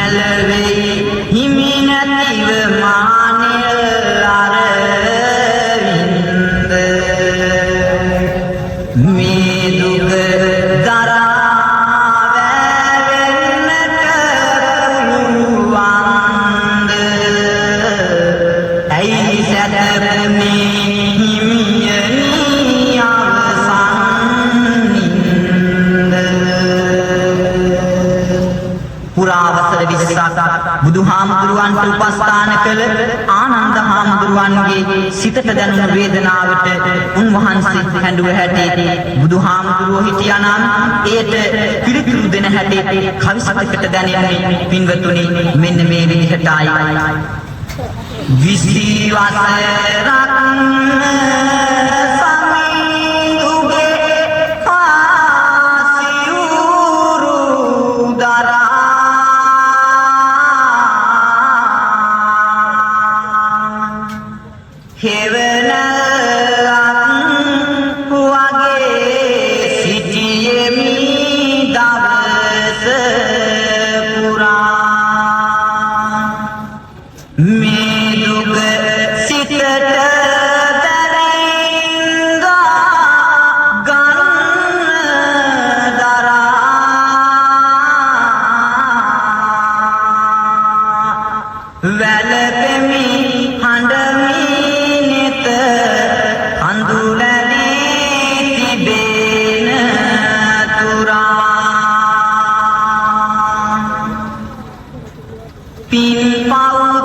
මැලවෙයි හිමි නැතිව මානෙල් අරවින්ද මේ දුක දරා වැවෙන්නට පුළුවන්ද ඇයි සැතපුනේ හිමියනි අවසන්නින්ද පුරාවසර 20ක් බුදුහාමුදුරුවන්ට උපස්ථාන කළ ආනන්ද හාමුදුරුවන්ගේ සිතට දැනුණු වේදනාවට උන්වහන්සේ හැඬුව හැටි බුදුහාමුදුරුවෝ හිටියානම් ඒට පිළිතුරු දෙන හැටි කවිසතකට දැනෙන්නේ පින්වතුනි මෙන්න මේ විදිහටයි විසි වසරක් Pin pau